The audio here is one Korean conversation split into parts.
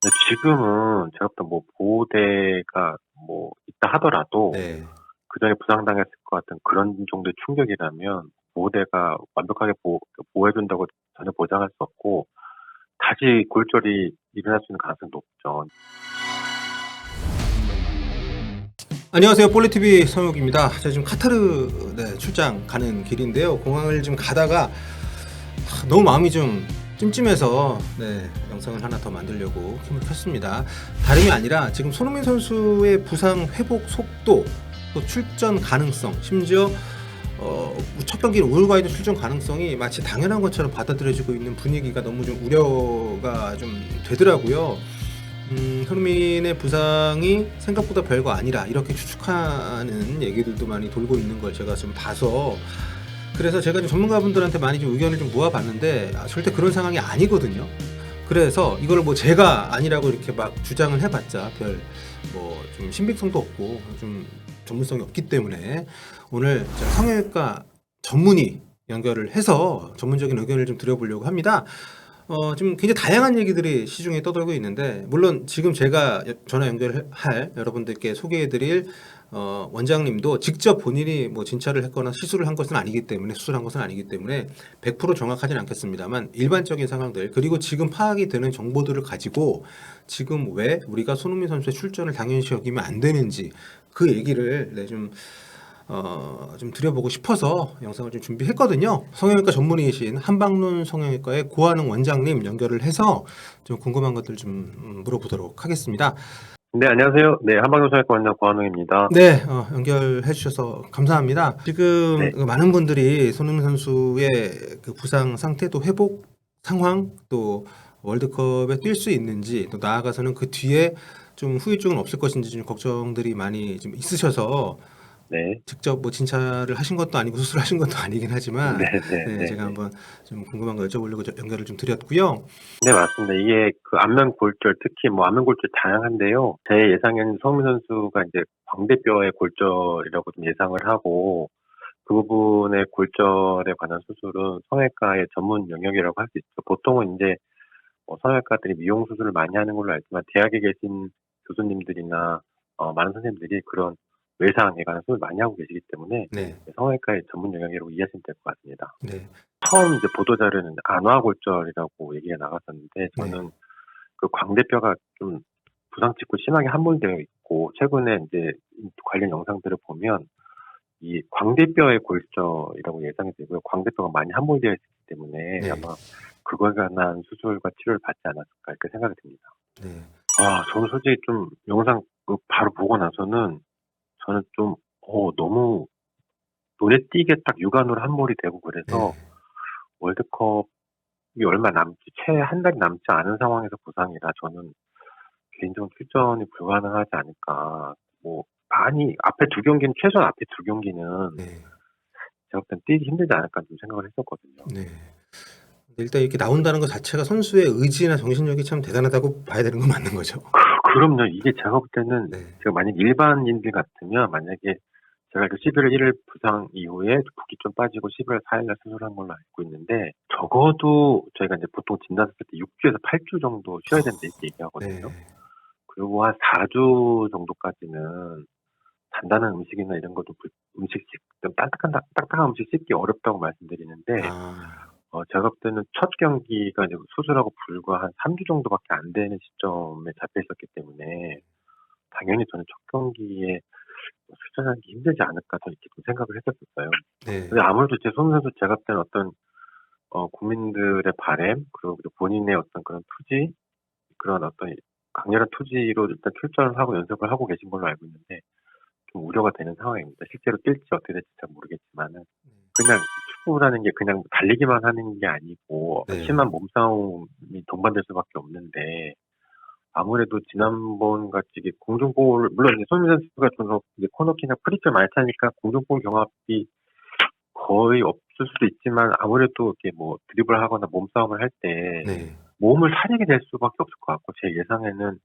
근데 지금은 제가 볼 때 뭐 보호대가 뭐 있다 하더라도 네. 그전에 부상당했을 것 같은 그런 정도의 충격이라면 보호대가 완벽하게 보호해 준다고 전혀 보장할 수 없고 다시 골절이 일어날 수 있는 가능성이 높죠. 안녕하세요. 볼리TV 성욱입니다. 제가 지금 카타르 출장 가는 길인데요. 공항을 지금 가다가 너무 마음이 좀 찜찜해서 영상을 하나 더 만들려고 킴을 켰습니다. 다름이 아니라 지금 손흥민 선수의 부상 회복 속도, 또 출전 가능성, 심지어 첫 경기는 우루과이도 출전 가능성이 마치 당연한 것처럼 받아들여지고 있는 분위기가 너무 좀 우려가 좀 되더라고요. 손흥민의 부상이 생각보다 별거 아니라 이렇게 추측하는 얘기들도 많이 돌고 있는 걸 제가 좀 봐서, 그래서 제가 좀 전문가분들한테 많이 좀 의견을 좀 모아봤는데 절대 그런 상황이 아니거든요. 그래서 이걸 뭐 제가 아니라고 이렇게 막 주장을 해봤자 별 뭐 좀 신빙성도 없고 좀 전문성이 없기 때문에 오늘 제가 성형외과 전문의 연결을 해서 전문적인 의견을 좀 드려보려고 합니다. 지금 굉장히 다양한 얘기들이 시중에 떠돌고 있는데, 물론 지금 제가 전화 연결할 여러분들께 소개해드릴 원장님도 직접 본인이 뭐 진찰을 했거나 시술을 한 것은 아니기 때문에, 수술한 것은 아니기 때문에 100% 정확하진 않겠습니다만, 일반적인 상황들 그리고 지금 파악이 되는 정보들을 가지고 지금 왜 우리가 손흥민 선수의 출전을 당연시 여기면 안 되는지 그 얘기를 좀 드려보고 싶어서 영상을 좀 준비했거든요. 성형외과 전문의이신 한방눈 성형외과의 고한웅 원장님 연결을 해서 좀 궁금한 것들 좀 물어보도록 하겠습니다. 네, 안녕하세요. 네, 한방노사학과 원장 고한웅입니다. 네, 연결해 주셔서 감사합니다. 지금 네, 많은 분들이 손흥민 선수의 그 부상 상태, 또 회복 상황, 또 월드컵에 뛸 수 있는지, 또 나아가서는 그 뒤에 좀 후유증은 없을 것인지 좀 걱정들이 많이 좀 있으셔서, 네, 직접 뭐 진찰을 하신 것도 아니고 수술하신 것도 아니긴 네, 하지만, 네, 네, 제가 네. 한번 좀 궁금한 거 여쭤보려고 연결을 좀 드렸고요. 네, 맞습니다. 이게 그 안면 골절, 특히 뭐 안면 골절 다양한데요. 제 예상에는 손흥민 선수가 이제 광대뼈의 골절이라고 좀 예상을 하고 그 부분의 골절에 관한 수술은 성형외과의 전문 영역이라고 할 수 있죠. 보통은 이제 성형외과들이 미용 수술을 많이 하는 걸로 알지만 대학에 계신 교수님들이나 많은 선생님들이 그런 외상에 관한 수술을 많이 하고 계시기 때문에 네, 성형외과의 전문 영역이라고 이해하시면 될 것 같습니다. 네, 처음 이제 보도자료는 안화골절이라고 얘기가 나갔었는데 네, 저는 그 광대뼈가 좀 부상 직후 심하게 함몰되어 있고 최근에 이제 관련 영상들을 보면 이 광대뼈의 골절이라고 예상이 되고요. 광대뼈가 많이 함몰되어 있기 때문에 네, 아마 그거에 관한 수술과 치료를 받지 않았을까 이렇게 생각이 듭니다. 네, 저는 솔직히 좀 영상 그 바로 보고 나서는 저는 좀 너무 눈에 띄게 딱 육안으로 함몰이 되고 그래서 네, 월드컵이 얼마 남지 채 한 달이 남지 않은 상황에서 부상이라 저는 개인적으로 출전이 불가능하지 않을까. 뭐 많이 앞에 두 경기는 최소한 앞에 두 경기는 네, 제가 볼 땐 뛰기 힘들지 않을까 좀 생각을 했었거든요. 네. 일단 이렇게 나온다는 것 자체가 선수의 의지나 정신력이 참 대단하다고 봐야 되는 건 맞는 거죠. 그럼요. 이게 제가 볼 때는 네, 제가 만약 일반인들 같으면 만약에 제가 그 11월 1일 부상 이후에 붓기 좀 빠지고 11월 4일 날 수술한 걸로 알고 있는데 적어도 저희가 이제 보통 진단했을 때 6주에서 8주 정도 쉬어야 된다 이렇게 얘기하거든요. 네, 그리고 한 4주 정도까지는 단단한 음식이나 이런 것도 좀 딱딱한 음식 씹기 어렵다고 말씀드리는데 아, 제가 볼 때는 첫 경기가 이제 수술하고 불과 한 3주 정도밖에 안 되는 시점에 잡혀 있었기 때문에 당연히 저는 첫 경기에 출전하기 힘들지 않을까 저 이렇게 좀 생각을 했었어요. 네, 근데 아무래도 제 손 선수 제가 볼 때는 어떤 국민들의 바램 그리고 본인의 어떤 그런 투지 그런 어떤 강렬한 투지로 일단 출전을 하고 연습을 하고 계신 걸로 알고 있는데 좀 우려가 되는 상황입니다. 실제로 뛸지 어떻게 될지 잘 모르겠지만은 그냥 축구라는 게 그냥 달리기만 하는 게 아니고 네, 심한 몸싸움이 동반될 수밖에 없는데 아무래도 지난번 같이 이게 공중볼 물론 이제 손흥민 선수가 좀 이제 코너킥이나 프리킥을 많이 차니까 공중볼 경합이 거의 없을 수도 있지만 아무래도 이렇게 뭐 드리블을 하거나 몸싸움을 할 때 네, 몸을 사리게 될 수밖에 없을 것 같고 제 예상에는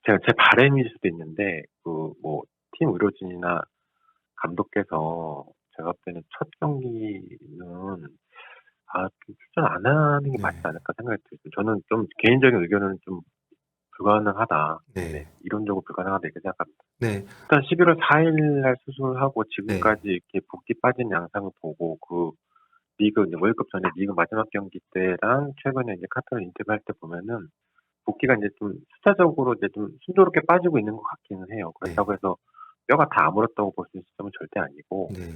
제가 제 바람일 수도 있는데 그 뭐 팀 의료진이나 감독께서 제가 볼 때는 첫 경기는 좀 출전 안 하는 게 맞지 네, 않을까 생각이 들어요. 저는 좀 개인적인 의견은 좀 불가능하다. 네. 네, 이론적으로 불가능하다 이렇게 생각합니다. 네. 일단 11월 4일 날 수술을 하고 네. 지금까지 이렇게 붓기 빠진 양상을 보고 그 리그 이제 월드컵 전에 리그 마지막 경기 때랑 최근에 이제 카타르 인터뷰할 때 보면은 붓기가 이제 좀 숫자적으로 이제 좀 순조롭게 빠지고 있는 것 같기는 해요. 네. 그렇다고 해서 뼈가 다 아물었다고 볼 수 있는 시점은 절대 아니고 네.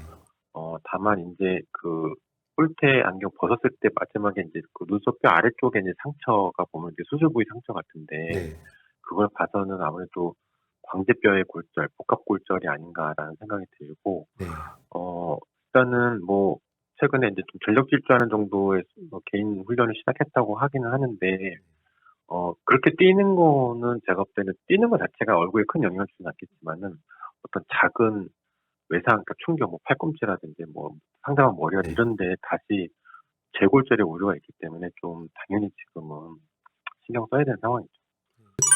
다만 이제 그 뿔테 안경 벗었을 때 마지막에 이제 그 눈썹 뼈 아래쪽에 이제 상처가 보면 이제 수술 부위 상처 같은데 네. 그걸 봐서는 아무래도 광대뼈의 골절, 복합골절이 아닌가라는 생각이 들고 네. 일단은 뭐 최근에 이제 좀 전력 질주하는 정도의 뭐 개인 훈련을 시작했다고 하기는 하는데 그렇게 뛰는 거는 제가 볼 때는 뛰는 것 자체가 얼굴에 큰 영향을 주진 않겠지만은 어떤 작은 외상, 그러니까 충격, 뭐 팔꿈치라든지 뭐 상당한 머리가 네. 이런 데 다시 재골절의 우려가 있기 때문에 좀 당연히 지금은 신경 써야 되는 상황이죠.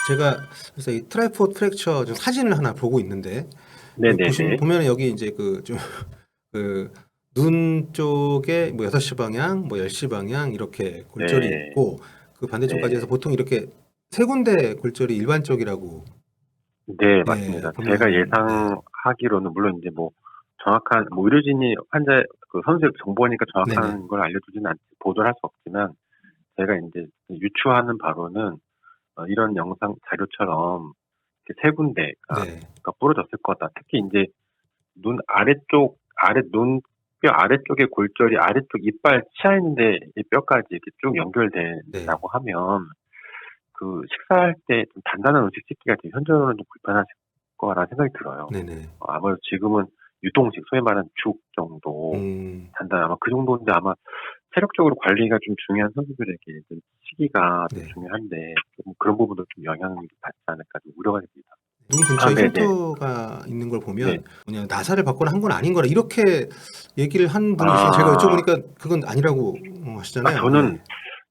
제가 그래서 이 트라이포드 프랙처 좀 사진을 하나 보고 있는데 네네네. 보면 여기 이제 그 좀 그 눈 쪽에 뭐 6시 방향, 뭐 10시 방향 이렇게 골절이 네. 있고 그 반대쪽까지 해서 네. 보통 이렇게 세 군데 골절이 일반적이라고 네, 예, 맞습니다. 제가 보면 네. 예상하기로는 물론 이제 뭐 정확한 뭐 의료진이 환자 그 선수의 정보니까 네네. 정확한 걸 알려주지는 않 보도를 할 수 없지만 제가 이제 유추하는 바로는 이런 영상 자료처럼 이렇게 세 군데가 네. 부러졌을 거다. 특히 이제 눈 아래쪽 눈뼈 아래쪽의 골절이 아래쪽 이빨 치아 있는데 이 뼈까지 이렇게 쭉 네. 연결된다고 하면 그 식사할 때 좀 단단한 음식 씹기가 지금 현재로는 좀 불편하실 거라는 생각이 들어요. 네네. 아무래도 지금은 유동식, 소위 말하는 죽 정도 단단 아마 그 정도인데 아마 체력적으로 관리가 좀 중요한 선수들에게 좀 시기가 좀 네. 중요한데 좀 그런 부분도 좀 영향을 받지 않을까 좀 우려가 됩니다. 눈 근처에 네네. 흉터가 있는 걸 네. 보면 그냥 나사를 받거나 한 건 아닌 거라 이렇게 얘기를 한 분이 계시고 제가 아, 여쭤보니까 그건 아니라고 하시잖아요. 저는 예.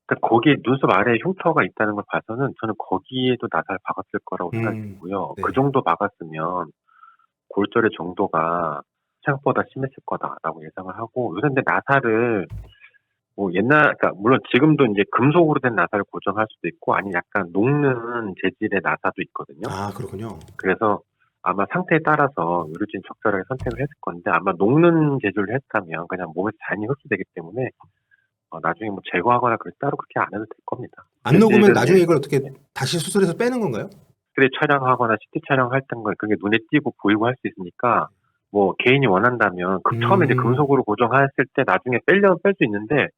그러니까 거기에 눈썹 아래에 흉터가 있다는 걸 봐서는 저는 거기에도 나사를 박았을 거라고 생각이 들고요. 그 네. 정도 박았으면 골절의 정도가 생각보다 심했을 거다라고 예상을 하고 요새 근데 나사를 뭐 그러니까 물론 지금도 이제 금속으로 된 나사를 고정할 수도 있고 아니 약간 녹는 재질의 나사도 있거든요. 아, 그렇군요. 그래서 아마 상태에 따라서 의료진 적절하게 선택을 했을 건데 아마 녹는 재질로 했다면 그냥 몸에서 자연히 흡수되기 때문에 나중에 뭐 제거하거나 따로 그렇게 안 해도 될 겁니다. 안 녹으면 재질은 나중에 이걸 어떻게 다시 수술해서 빼는 건가요? 엑스레이 촬영하거나 CT 촬영할 때 그게 눈에 띄고 보이고 할 수 있으니까 뭐 개인이 원한다면 처음에 이제 금속으로 고정했을 때 나중에 빼려면 뺄 수 있는데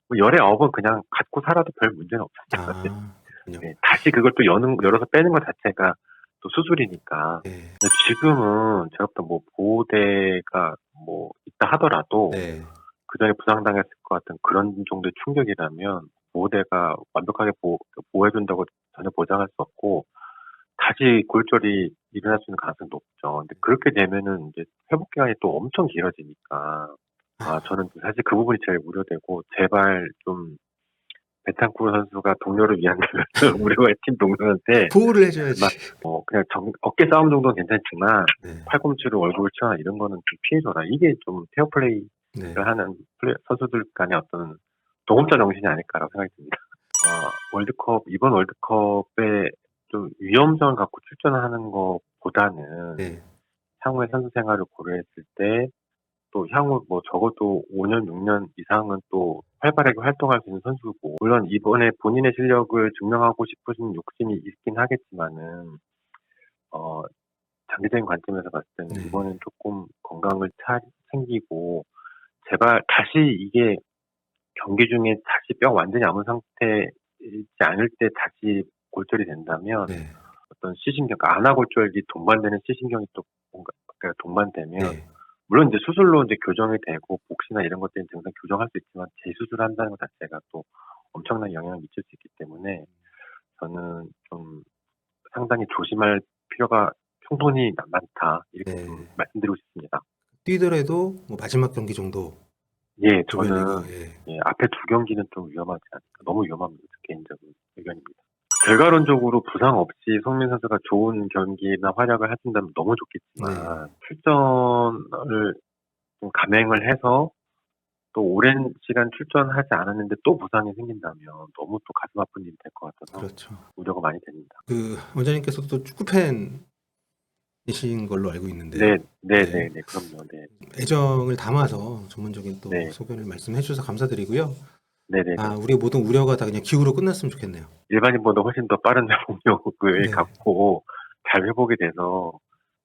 뭐 열의 업은 그냥 갖고 살아도 별 문제는 없습니다. 사실. 아, 그렇군요. 네, 다시 그걸 또 열어서 빼는 것 자체가 또 수술이니까. 네. 근데 지금은 제가 볼때 뭐 보호대가 뭐 있다 하더라도 네. 그 전에 부상당했을 것 같은 그런 정도의 충격이라면 보호대가 완벽하게 보호해준다고 전혀 보장할 수 없고 다시 골절이 일어날 수 있는 가능성이 높죠. 근데 그렇게 되면은 이제 회복 기간이 또 엄청 길어지니까 저는 사실 그 부분이 제일 우려되고 제발 좀 베탄쿠르 선수가 동료를 위한다면 우리가 팀 동료한테 보호를 해줘야지. 그냥 어깨 싸움 정도는 괜찮지만 네. 팔꿈치로 얼굴을 치거나 이런 거는 좀 피해줘라. 이게 좀 페어플레이를 네. 하는 선수들 간의 어떤 동업자 정신이 아닐까라고 생각이 듭니다. 이번 월드컵에 좀 위험성을 갖고 출전하는 것보다는 네. 향후의 선수 생활을 고려했을 때 또 향후 뭐 적어도 5년, 6년 이상은 또 활발하게 활동할 수 있는 선수고 물론 이번에 본인의 실력을 증명하고 싶으신 욕심이 있긴 하겠지만은 장기적인 관점에서 봤을 때는 네. 이번엔 조금 건강을 챙기고 제발 다시 이게 경기 중에 다시 뼈 완전히 아문 상태이지 않을 때 다시 골절이 된다면 네. 어떤 시신경, 안아골절이 동반되는 시신경이 또 뭔가 동반되면 네. 물론 이제 수술로 이제 교정이 되고 복시나 이런 것들은 증상 교정할 수 있지만 재수술을 한다는 것 자체가 또 엄청난 영향을 미칠 수 있기 때문에 저는 좀 상당히 조심할 필요가 충분히 많다 이렇게 네. 좀 말씀드리고 싶습니다. 뛰더라도 뭐 마지막 경기 정도 예, 주변 리그. 저는 앞에 두 경기는 좀 위험하지 않을까. 너무 위험합니다. 개인적인 의견입니다. 결과론적으로 부상 없이 손흥민 선수가 좋은 경기나 활약을 해준다면 너무 좋겠지만 출전을 좀 감행을 해서 또 오랜 시간 출전하지 않았는데 또 부상이 생긴다면 너무 또 가슴 아픈 일이 될 것 같아서 그렇죠. 우려가 많이 됩니다. 그 원장님께서도 또 축구 팬이신 걸로 알고 있는데 네, 그럼요. 네, 애정을 담아서 전문적인 또 네. 소견을 말씀해 주셔서 감사드리고요. 네. 우리의 모든 우려가 다 그냥 기후로 끝났으면 좋겠네요. 일반인보다 훨씬 더 빠른 회복력을 네. 갖고 잘 회복이 돼서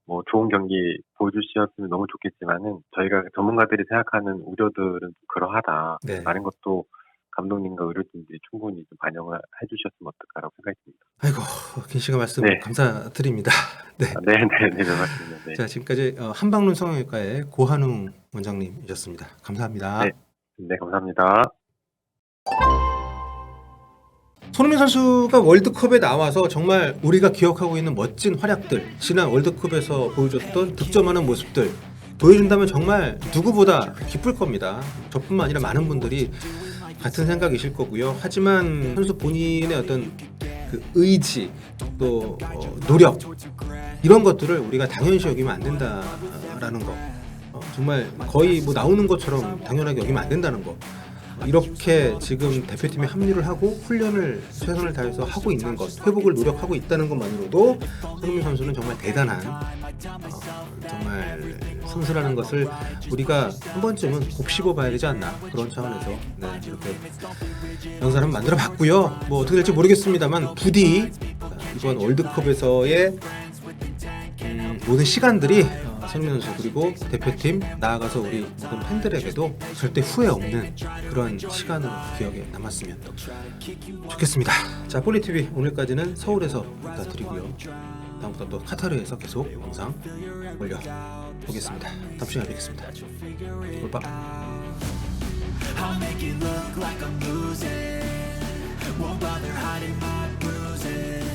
뭐 좋은 경기 보여주셨으면 너무 좋겠지만은 저희가 전문가들이 생각하는 우려들은 좀 그러하다. 네. 라는 것도 감독님과 의료진들이 충분히 좀 반영을 해주셨으면 어떨까라고 생각이 듭니다. 아이고, 긴 시간 말씀 네. 감사드립니다. 네. 네, 맞습니다. 네. 자, 지금까지 한방눈 성형외과의 고한웅 원장님이셨습니다. 감사합니다. 네, 감사합니다. 손흥민 선수가 월드컵에 나와서 정말 우리가 기억하고 있는 멋진 활약들, 지난 월드컵에서 보여줬던 득점하는 모습들 보여준다면 정말 누구보다 기쁠 겁니다. 저뿐만 아니라 많은 분들이 같은 생각이실 거고요. 하지만 선수 본인의 어떤 그 의지, 또 노력 이런 것들을 우리가 당연시 여기면 안 된다라는 거, 정말 거의 뭐 나오는 것처럼 당연하게 여기면 안 된다는 거. 이렇게 지금 대표팀에 합류를 하고 훈련을 최선을 다해서 하고 있는 것, 회복을 노력하고 있다는 것만으로도 손흥민 선수는 정말 대단한 정말 선수라는 것을 우리가 한 번쯤은 곱씹어 봐야 되지 않나, 그런 차원에서 이렇게 영상을 한번 만들어 봤고요. 뭐 어떻게 될지 모르겠습니다만 부디 이번 월드컵에서의 모든 시간들이 손흥민 선수 그리고 대표팀 나아가서 우리 모든 팬들에게도 절대 후회 없는 그런 시간으로 기억에 남았으면 좋겠습니다. 자, 볼리TV 오늘까지는 서울에서 부탁드리고요. 다음부터 또 카타르에서 계속 영상 올려보겠습니다. 다음 시간에 뵙겠습니다. 골밥. I'll make it look like I'm losing. Won't bother hiding my bruises.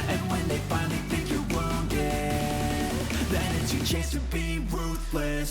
And when they finally think you're wounded, then it's your chance to be ruthless.